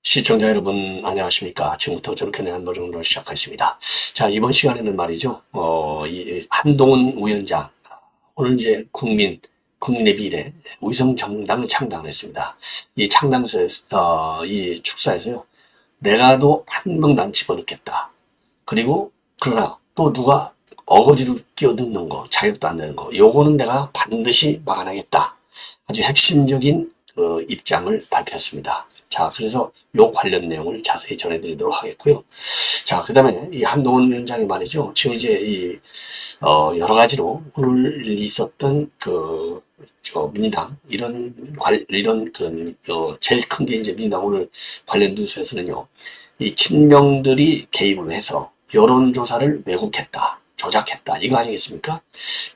시청자 여러분 안녕하십니까. 지금부터 저렇게 대한 노정을 시작하겠습니다. 자, 이번 시간에는 말이죠. 이 한동훈 위원장 오늘 이제 국민의 미래 위성정당을 창당했습니다. 이 창당서에서 이 축사에서요. 내가도 한명당 집어넣겠다. 그리고 그러나 또 누가 어거지로 끼어드는 거, 자격도 안 되는 거, 요거는 내가 반드시 막아내겠다. 아주 핵심적인 입장을 발표했습니다. 자, 그래서 요 관련 내용을 자세히 전해드리도록 하겠고요. 자, 그 다음에 이 한동훈 위원장이 말이죠. 지금 이제 여러 가지로 오늘 있었던 민주당, 제일 큰 게 이제 민주당 오늘 관련 뉴스에서는요. 이 친명들이 개입을 해서 여론조사를 왜곡했다. 조작했다. 이거 아니겠습니까?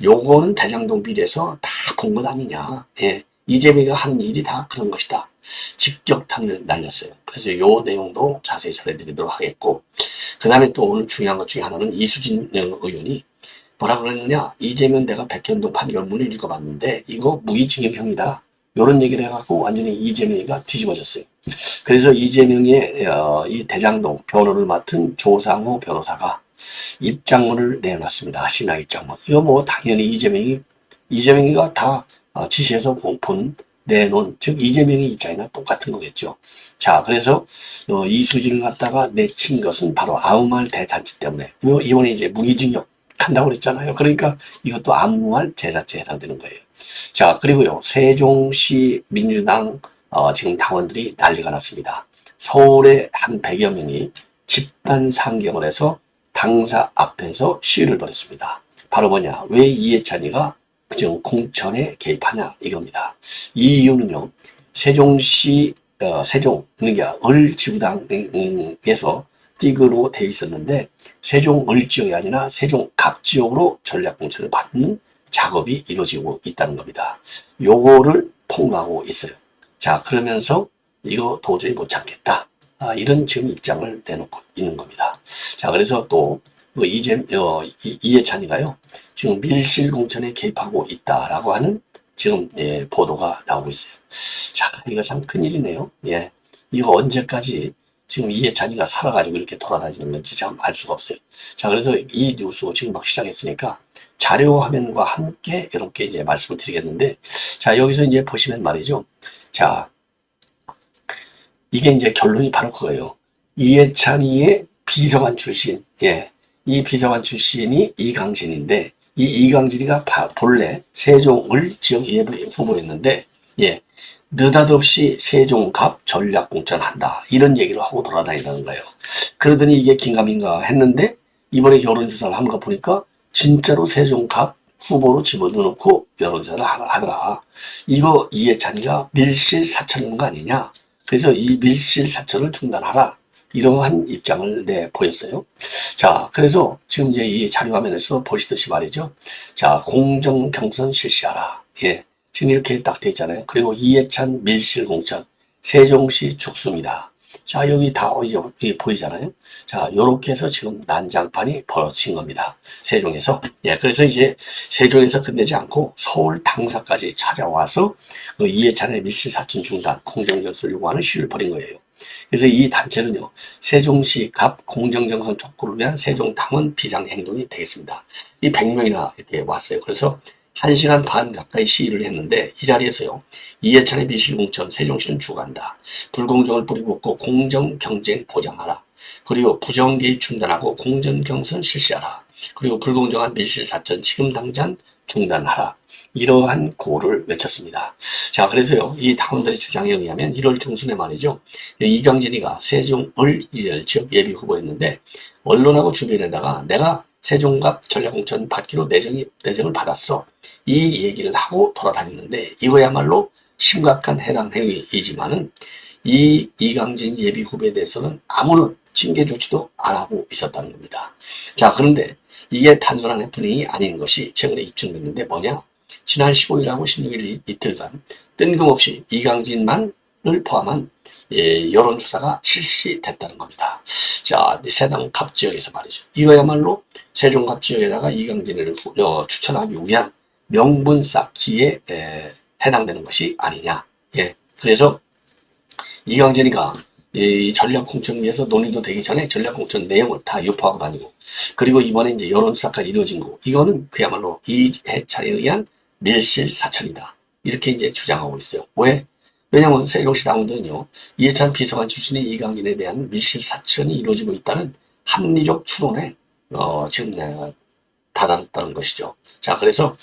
요거는 대장동 비리에서 다 본 것 아니냐. 예. 이재명이가 하는 일이 다 그런 것이다. 직격탄을 날렸어요. 그래서 요 내용도 자세히 전해드리도록 하겠고, 그 다음에 또 오늘 중요한 것 중에 하나는 이수진 의원이 뭐라 그랬느냐, 이재명 내가 백현동 판결문을 읽어봤는데 이거 무기징역형이다. 요런 얘기를 해갖고 완전히 이재명이가 뒤집어졌어요. 그래서 이재명의 이 대장동 변호를 맡은 조상호 변호사가 입장문을 내놨습니다. 신화 입장문. 이거 뭐 당연히 이재명이가 다 지시해서 내놓은, 즉 이재명의 입장이나 똑같은 거겠죠. 자, 그래서 이수진을 갖다가 내친 것은 바로 아무 말 대잔치 때문에. 이번에 이제 무기징역 한다고 그랬잖아요. 그러니까 이것도 아무 말 대잔치에 해당되는 거예요. 자, 그리고요, 세종시 민주당 지금 당원들이 난리가 났습니다. 서울의 한 100여 명이 집단 상경을 해서 당사 앞에서 시위를 벌였습니다. 바로 뭐냐, 왜 이해찬이가 지금 공천에 개입하냐 이겁니다. 이 이유는요, 세종시 그러니까 을지구당에서 띠그로 돼 있었는데 세종 을지역이 아니라 세종 갑지역으로 전략공천을 받는 작업이 이루어지고 있다는 겁니다. 요거를 폭로하고 있어요. 자, 그러면서 이거 도저히 못 참겠다. 이런 지금 입장을 내놓고 있는 겁니다. 자, 그래서 또 이해찬이가요, 지금 밀실 공천에 개입하고 있다라고 하는 지금 보도가 나오고 있어요. 자, 이거 참 큰일이네요. 예, 이거 언제까지 지금 이해찬이가 살아가지고 이렇게 돌아다니는 건지 참 알 수가 없어요. 자, 그래서 이 뉴스 지금 막 시작했으니까 자료 화면과 함께 이렇게 이제 말씀을 드리겠는데, 자, 여기서 이제 보시면 말이죠. 자, 이게 이제 결론이 바로 그거예요. 이해찬이의 비서관 출신, 예, 이 비서관 출신이 이강진인데, 이 이강진이가 본래 세종을 지역 예비 후보였는데, 예, 느닷없이 세종갑 전략공천한다. 이런 얘기를 하고 돌아다니는 거예요. 그러더니 이게 긴가민가 했는데, 이번에 여론조사를 한 거 보니까 진짜로 세종갑 후보로 집어넣고 여론조사를 하더라. 이거 이해찬이가 밀실 사천인 거 아니냐. 그래서 이 밀실 사천을 중단하라. 이러한 입장을 보였어요. 자, 그래서 지금 이제 이 자료 화면에서 보시듯이 말이죠. 자, 공정 경선 실시하라. 예. 지금 이렇게 딱 돼 있잖아요. 그리고 이해찬 밀실 공천, 세종시 죽습니다. 자, 여기 다 여기 보이잖아요. 자, 요렇게 해서 지금 난장판이 벌어진 겁니다. 세종에서. 예, 그래서 이제 세종에서 끝내지 않고 서울 당사까지 찾아와서 이해찬의 밀실 사천 중단, 공정경선을 요구하는 시위를 벌인 거예요. 그래서 이 단체는요, 세종시 갑 공정경선 촉구를 위한 세종당원 비상행동이 되겠습니다. 이 100명이나 이렇게 왔어요. 그래서 1시간 반 가까이 시위를 했는데, 이 자리에서요, 이해찬의 밀실공천 세종시는 죽어간다. 불공정을 뿌리뽑고 공정경쟁 보장하라. 그리고 부정개입 중단하고 공정경선 실시하라. 그리고 불공정한 밀실사천 지금 당장 중단하라. 이러한 구호를 외쳤습니다. 자, 그래서요, 이 당원들의 주장에 의하면 1월 중순에 말이죠, 이강진이가 세종을 지역 예비 후보였는데, 언론하고 주변에다가 내가 세종갑 전략공천 받기로 내정을 받았어. 이 얘기를 하고 돌아다녔는데, 이거야말로 심각한 해당 행위이지만은, 이강진 예비 후보에 대해서는 아무런 징계 조치도 안 하고 있었다는 겁니다. 자, 그런데 이게 단순한 해프닝이 아닌 것이 최근에 입증됐는데 뭐냐? 지난 15일하고 16일 이틀간 뜬금없이 이강진만을 포함한 여론조사가 실시됐다는 겁니다. 자, 세당 갑 지역에서 말이죠. 이거야말로 세종 갑 지역에다가 이강진을 추천하기 위한 명분 쌓기에 해당되는 것이 아니냐. 예. 그래서 이강진이가 이 전략공천위에서 논의도 되기 전에 전략공천 내용을 다 유포하고 다니고, 그리고 이번에 이제 여론조사까지 이루어진 거, 이거는 그야말로 이해찬에 의한 밀실사천이다. 이렇게 이제 주장하고 있어요. 왜? 왜냐면 세종시 당원들은요, 이해찬 비서관 출신의 이강진에 대한 밀실사천이 이루어지고 있다는 합리적 추론에 지금 다다랐다는 것이죠. 자, 그래서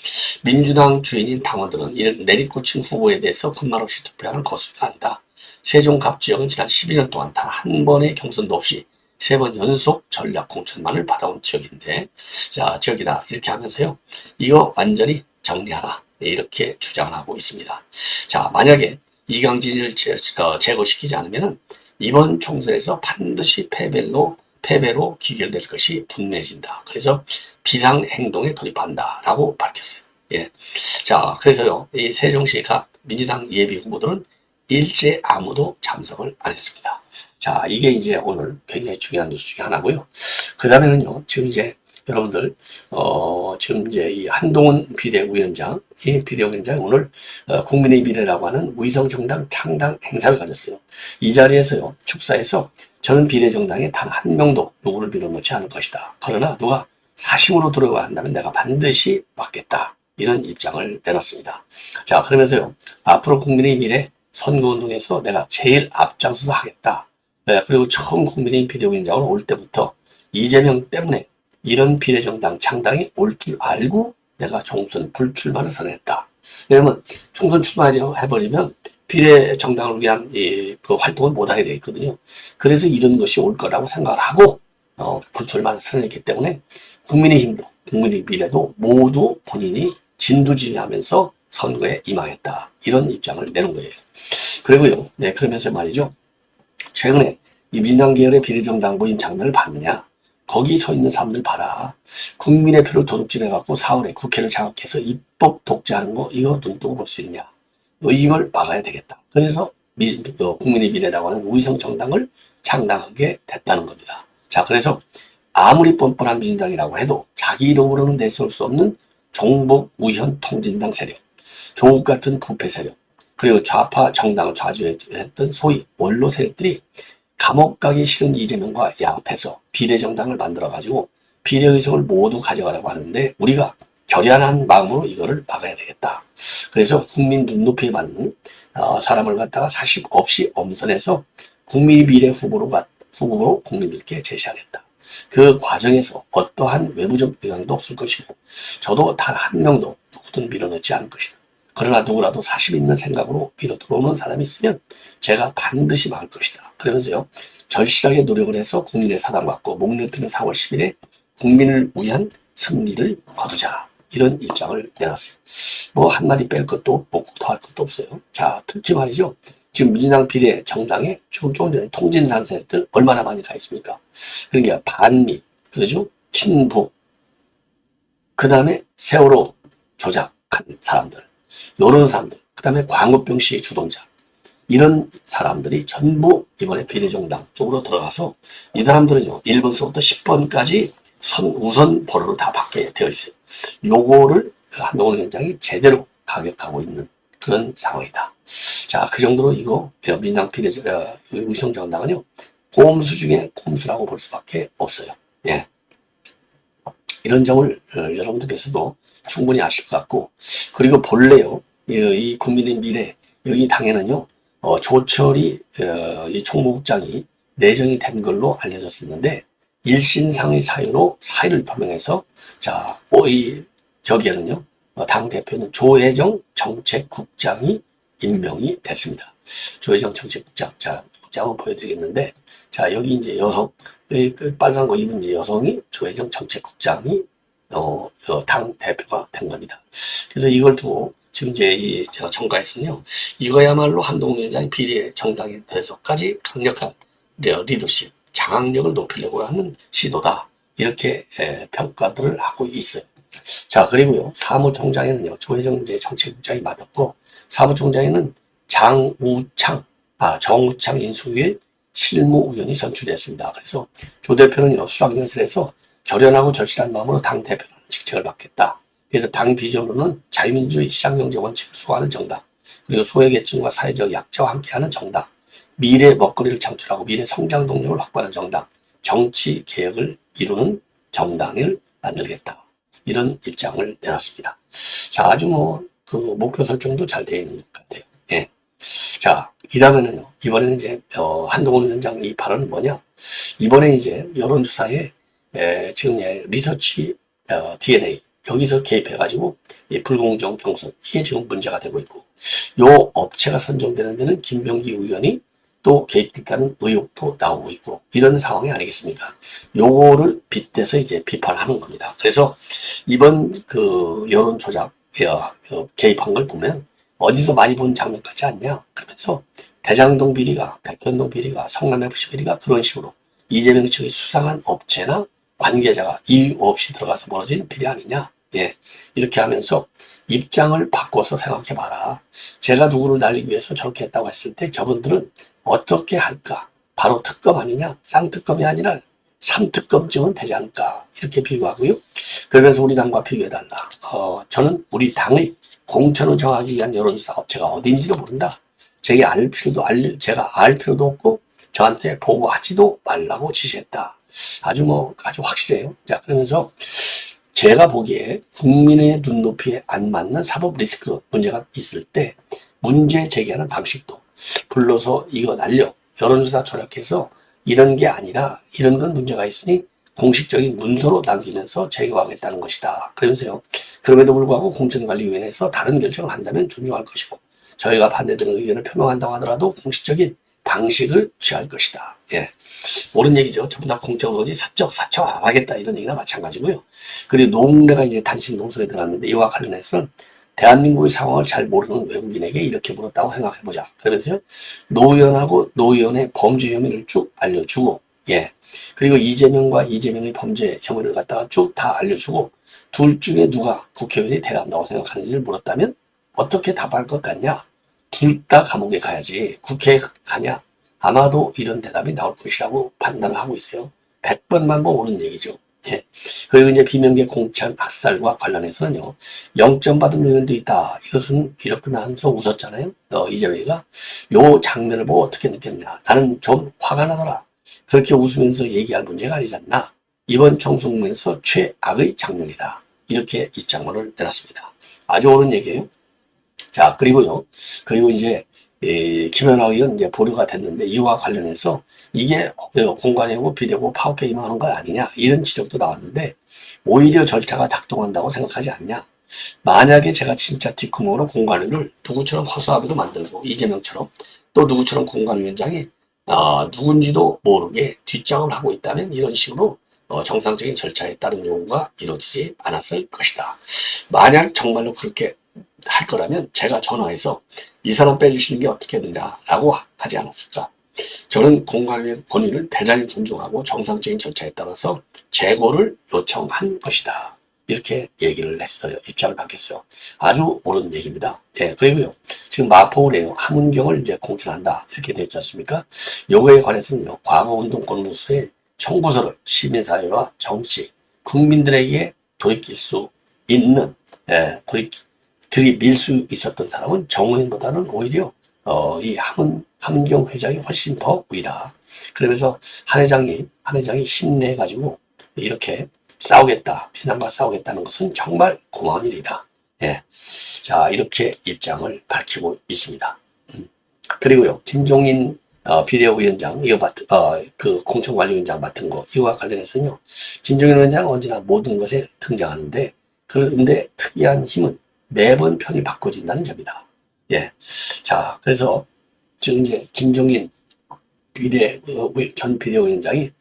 민주당 주인인 당원들은 이런 내리꽂힌 후보에 대해서 군말 없이 투표하는 거수가 아니다. 세종 갑 지역은 지난 12년 동안 단 한 번의 경선도 없이 3번 연속 전략 공천만을 받아온 지역인데, 자, 지역이다. 이렇게 하면서요, 이거 완전히 정리하라. 이렇게 주장을 하고 있습니다. 자, 만약에 이강진을 제거시키지 않으면 이번 총선에서 반드시 패배로 귀결될 것이 분명해진다. 그래서 비상행동에 돌입한다라고 밝혔어요. 예. 자, 그래서요, 이 세종시 갑 민주당 예비 후보들은 일제 아무도 참석을 안 했습니다. 자, 이게 이제 오늘 굉장히 중요한 뉴스 중에 하나고요. 그 다음에는요, 지금 이제 여러분들, 지금 이제 이 한동훈 비대위원장, 이 비대위원장이 오늘 국민의 미래라고 하는 위성정당 창당 행사를 가졌어요. 이 자리에서요, 축사에서 저는 비례정당에 단 한 명도 누구를 밀어넣지 않을 것이다. 그러나 누가 사심으로 들어가야 한다면 내가 반드시 막겠다. 이런 입장을 내놨습니다. 자, 그러면서요, 앞으로 국민의 미래 선거운동에서 내가 제일 앞장서서 하겠다. 네, 그리고 처음 국민의힘 비대위원장으로 올 때부터 이재명 때문에 이런 비례정당 창당이 올 줄 알고 내가 총선 불출마를 선언했다. 왜냐면 총선 출마해버리면 비례정당을 위한 그 활동을 못하게 되어 있거든요. 그래서 이런 것이 올 거라고 생각을 하고 불출마를 선언했기 때문에 국민의힘도 국민의 미래도 모두 본인이 진두지휘하면서 선거에 임하겠다. 이런 입장을 내는 거예요. 그리고요, 네, 그러면서 말이죠. 최근에 이 민주당 계열의 비례정당 모임 장면을 봤느냐? 거기 서 있는 사람들 봐라. 국민의 표를 도둑질해갖고 4월에 국회를 장악해서 입법 독재하는 거, 이거 눈 뜨고 볼 수 있냐? 이걸 막아야 되겠다. 그래서 국민의 미래라고 하는 위성 정당을 창당하게 됐다는 겁니다. 자, 그래서 아무리 뻔뻔한 민주당이라고 해도 자기 이름으로는 내세울 수 없는 종북 우현 통진당 세력, 조국 같은 부패 세력, 그리고 좌파 정당을 좌지했던 소위 원로 세력들이 감옥 가기 싫은 이재명과 야합해서 비례정당을 만들어가지고 비례의석을 모두 가져가려고 하는데, 우리가 결연한 마음으로 이거를 막아야 되겠다. 그래서 국민 눈높이에 맞는 사람을 갖다가 사심 없이 엄선해서 국민의 미래 후보로 국민들께 제시하겠다. 그 과정에서 어떠한 외부적 영향도 없을 것이고, 저도 단 한 명도 누구든 밀어넣지 않을 것이다. 그러나 누구라도 사심 있는 생각으로 밀어 들어오는 사람이 있으면 제가 반드시 막을 것이다. 그러면서요, 절실하게 노력을 해서 국민의 사랑받고 목련뜨는 4월 10일에 국민을 위한 승리를 거두자. 이런 입장을 내놨어요. 뭐 한마디 뺄 것도 없고 더할 것도 없어요. 자, 특히 말이죠. 지금 민주당 비례 정당에 조금 전에 통진산 세력들 얼마나 많이 가 있습니까? 그러니까 반미, 그러죠? 친북, 그 다음에 세월호 조작한 사람들, 요런 사람들, 그 다음에 광우병 씨 주동자, 이런 사람들이 전부 이번에 비례정당 쪽으로 들어가서 이 사람들은요, 1번서부터 10번까지 우선 번호를 다 받게 되어 있어요. 요거를 한동훈 위원장이 제대로 가격하고 있는 그런 상황이다. 자, 그 정도로 이거 민주당 위성정당은요, 꼼수 중에 꼼수라고 볼 수밖에 없어요. 예. 이런 점을 여러분들께서도 충분히 아실 것 같고, 그리고 본래요, 이 국민의 미래, 여기 당에는요, 조철이 이 총무국장이 내정이 된 걸로 알려졌었는데, 일신상의 사유로 사의를 표명해서, 자, 저기에는요, 당 대표는 조혜정 정책국장이 임명이 됐습니다. 조혜정 정책국장. 자, 한번 보여드리겠는데, 자, 여기 이제 여성, 여기 빨간 거 입은 이제 여성이 조혜정 정책국장이, 당 대표가 된 겁니다. 그래서 이걸 두고, 지금 이제 이 정가에서는요, 이거야말로 한동훈 위원장이 비례 정당에 대해서까지 강력한 리더십, 장악력을 높이려고 하는 시도다. 이렇게 평가들을 하고 있어요. 자, 그리고요, 사무총장에는요, 조혜정 이제 정책국장이 맡았고, 사무총장에는 장우창, 정우창 인수위의 실무위원이 선출됐습니다. 그래서 조 대표는요, 수락연설에서 결연하고 절실한 마음으로 당 대표라는 직책을 맡겠다. 그래서 당 비전으로는 자유민주주의 시장경제 원칙을 수호하는 정당, 그리고 소외계층과 사회적 약자와 함께하는 정당, 미래 먹거리를 창출하고 미래 성장 동력을 확보하는 정당, 정치 개혁을 이루는 정당을 만들겠다. 이런 입장을 내놨습니다. 자, 아주 그 목표 설정도 잘 되어 있는 것 같아요. 예. 자, 이러면은요, 이번에는 이제, 한동훈 위원장 이 발언은 뭐냐? 이번에 이제 여론조사에, 지금 리서치, DNA, 여기서 개입해가지고, 불공정 경선, 이게 지금 문제가 되고 있고, 요 업체가 선정되는 데는 김병기 의원이 또 개입됐다는 의혹도 나오고 있고, 이런 상황이 아니겠습니까? 요거를 빗대서 이제 비판하는 겁니다. 그래서 이번 그 여론 조작, 개입한 걸 보면, 어디서 많이 본 장면 같지 않냐? 그러면서 대장동 비리가, 백현동 비리가, 성남FC 비리가 그런 식으로 이재명 측의 수상한 업체나 관계자가 이유 없이 들어가서 벌어진 비리 아니냐? 예. 이렇게 하면서 입장을 바꿔서 생각해봐라. 제가 누구를 날리기 위해서 저렇게 했다고 했을 때 저분들은 어떻게 할까? 바로 특검 아니냐? 쌍특검이 아니라 3특검쯤은 되지 않을까? 이렇게 비교하고요. 그러면서 우리 당과 비교해달라. 저는 우리 당의 공천을 정하기 위한 여론조사 업체가 어딘지도 모른다. 제가 알 필요도 없고 저한테 보고하지도 말라고 지시했다. 아주 확실해요. 자, 그러면서 제가 보기에 국민의 눈높이에 안 맞는 사법 리스크 문제가 있을 때 문제 제기하는 방식도 불러서 이거 날려 여론조사 조작해서 이런 게 아니라 이런 건 문제가 있으니 공식적인 문서로 남기면서 제거하겠다는 것이다. 그러면서요. 그럼에도 불구하고 공천관리위원회에서 다른 결정을 한다면 존중할 것이고 저희가 반대되는 의견을 표명한다고 하더라도 공식적인 방식을 취할 것이다. 예. 옳은 얘기죠. 전부 다 공정거지 사적 안 하겠다 이런 얘기나 마찬가지고요. 그리고 노웅래가 이제 단신 농성에 들어갔는데 이와 관련해서는 대한민국의 상황을 잘 모르는 외국인에게 이렇게 물었다고 생각해보자. 그러면서요. 노 의원의 범죄 혐의를 쭉 알려주고 예. 그리고 이재명의 범죄 혐의를 갖다가 쭉 다 알려주고 둘 중에 누가 국회의원이 돼야 한다고 생각하는지를 물었다면 어떻게 답할 것 같냐? 둘 다 감옥에 가야지 국회에 가냐? 아마도 이런 대답이 나올 것이라고 판단을 하고 있어요. 100번만 옳은 얘기죠. 예. 그리고 이제 비명계 공천 학살과 관련해서는요. 0점 받은 의원도 있다. 이것은 이렇게 하면서 웃었잖아요. 이재명이가. 요 장면을 보고 어떻게 느꼈냐. 나는 좀 화가 나더라. 그렇게 웃으면서 얘기할 문제가 아니지 않나. 이번 총선에서 최악의 장면이다. 이렇게 입장문을 내놨습니다. 아주 옳은 얘기예요. 자, 그리고 이제 김연아 의원 이제 보류가 됐는데 이와 관련해서 이게 공관이고 비대고 파업 게임하는 거 아니냐 이런 지적도 나왔는데 오히려 절차가 작동한다고 생각하지 않냐. 만약에 제가 진짜 뒷구멍으로 공관위를 누구처럼 허수아비로 만들고 이재명처럼 또 누구처럼 공관위원장이 누군지도 모르게 뒷장을 하고 있다면 이런 식으로 정상적인 절차에 따른 요구가 이루어지지 않았을 것이다. 만약 정말로 그렇게 할 거라면 제가 전화해서 이 사람 빼주시는 게 어떻겠느냐라고 하지 않았을까. 저는 공관위의 권위를 대단히 존중하고 정상적인 절차에 따라서 재고를 요청한 것이다. 이렇게 얘기를 했어요. 입장을 밝혔어요. 아주 옳은 얘기입니다. 예, 그리고요. 지금 마포구래요. 함은경을 이제 공천한다. 이렇게 됐지 않습니까? 요거에 관해서는요. 과거 운동권으로서의 청구서를 시민사회와 정치, 국민들에게 돌이킬 수 있는, 들이밀 수 있었던 사람은 정의원보다는 오히려 이 함은경 회장이 훨씬 더 위다. 그러면서 한 회장이 힘내가지고 이렇게 비난과 싸우겠다는 것은 정말 고마운 일이다. 예. 자, 이렇게 입장을 밝히고 있습니다. 그리고요, 김종인 비대위원장, 그 공천관리위원장 맡은 거, 이와 관련해서는요, 김종인 위원장은 언제나 모든 것에 등장하는데, 그런데 특이한 힘은 매번 편이 바꿔진다는 점이다. 예. 자, 그래서 지금 이제 김종인 전 비대위원장이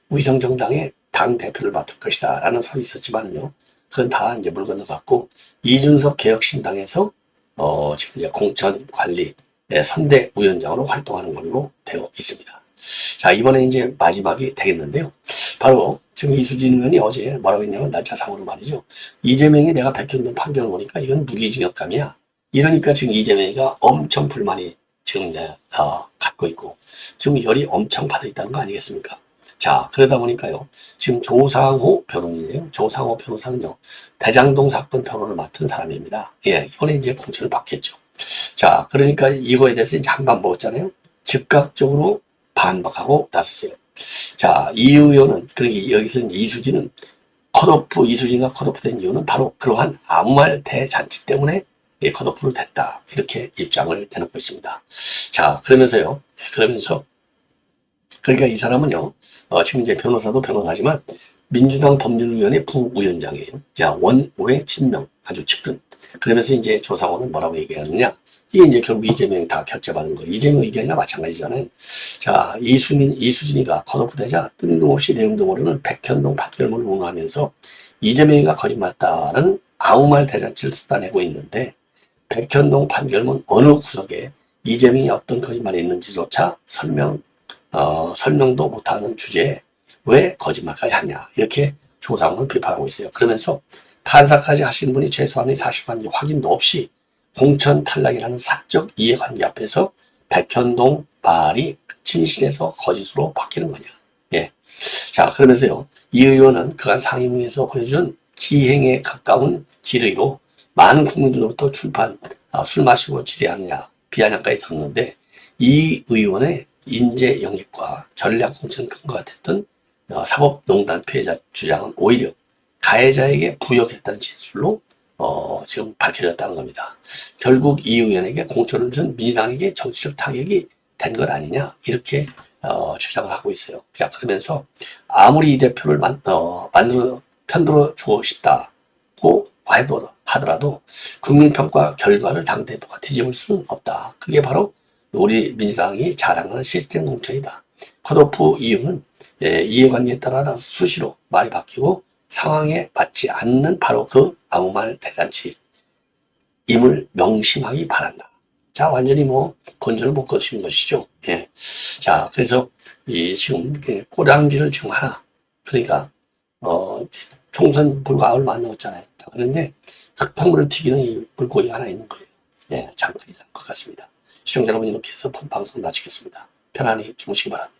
위성정당의 당 대표를 맡을 것이다 라는 설이 있었지만은요, 그건 다 이제 물 건너갔고, 이준석 개혁신당에서 지금 이제 공천관리 선대위원장으로 활동하는 걸로 되어 있습니다. 자, 이번에 이제 마지막이 되겠는데요. 바로 지금 이수진 의원이 어제 뭐라고 했냐면 날짜상으로 말이죠. 이재명이 내가 백현동 판결을 보니까 이건 무기징역감이야. 이러니까 지금 이재명이가 엄청 불만이 지금 갖고 있고 지금 열이 엄청 받아 있다는 거 아니겠습니까? 자, 그러다 보니까요. 지금 조상호 변호인이에요. 조상호 변호사는요. 대장동 사건 변호를 맡은 사람입니다. 예, 이번에 이제 공천을 받겠죠. 자, 그러니까 이거에 대해서 이제 한번 먹었잖아요. 즉각적으로 반박하고 나섰어요. 자, 이 의원은, 그러니까 여기서 이수진은 이수진과 컷오프 된 이유는 바로 그러한 아무 말 대잔치 때문에 컷오프를 됐다. 이렇게 입장을 내놓고 있습니다. 자, 그러면서요. 그러니까 이 사람은요. 지금 이제 변호사도 변호사지만 민주당 법률위원회 부위원장이에요. 자, 원외 친명, 아주 측근. 그러면서 이제 조상호는 뭐라고 얘기하느냐. 이게 이제 결국 이재명이 다 결재받은 거예요. 이재명 의견이나 마찬가지잖아요. 자, 이수진이가 컷오프 되자 뜬금없이 내용도 모르는 백현동 판결문을 운운하면서 이재명이가 거짓말했다는 아무 말 대잔치를 쏟아내고 있는데 백현동 판결문 어느 구석에 이재명이 어떤 거짓말이 있는지조차 설명도 못하는 주제에 왜 거짓말까지 하냐. 이렇게 조상호는 비판하고 있어요. 그러면서 판사까지 하시는 분이 최소한의 사실관계 확인도 없이 공천 탈락이라는 사적 이해관계 앞에서 백현동 말이 진실에서 거짓으로 바뀌는 거냐. 예. 자, 그러면서요. 이 의원은 그간 상임위에서 보여준 기행에 가까운 질의로 많은 국민들로부터 술 마시고 지뢰하느냐 비아냥까지 들었는데 이 의원의 인재 영역과 전략 공천 근거가 됐던 사법농단 피해자 주장은 오히려 가해자에게 부역했다는 진술로 지금 밝혀졌다는 겁니다. 결국 이 의원에게 공천을 준 민주당에게 정치적 타격이 된 것 아니냐 이렇게 주장을 하고 있어요. 자, 그러면서 아무리 이 대표를 편들어 주고 싶다고 하더라도 국민평가 결과를 당대표가 뒤집을 수는 없다. 그게 바로 우리 민주당이 자랑하는 시스템 공천이다. 컷오프 이유는 이해관계에 따라 수시로 말이 바뀌고 상황에 맞지 않는 바로 그 아무 말 대잔치 임을 명심하기 바란다. 자, 완전히 본전을 못 거두신 것이죠. 예. 자, 그래서 지금 꼬량지를 지금 하나, 그러니까 총선 불과 얼마 안 남았잖아요. 그런데 흙탕물을 튀기는 이 물고기가 하나 있는 거예요. 예, 참 큰일 난 것 같습니다. 시청자 여러분, 이렇게 해서 본 방송 마치겠습니다. 편안히 주무시기 바랍니다.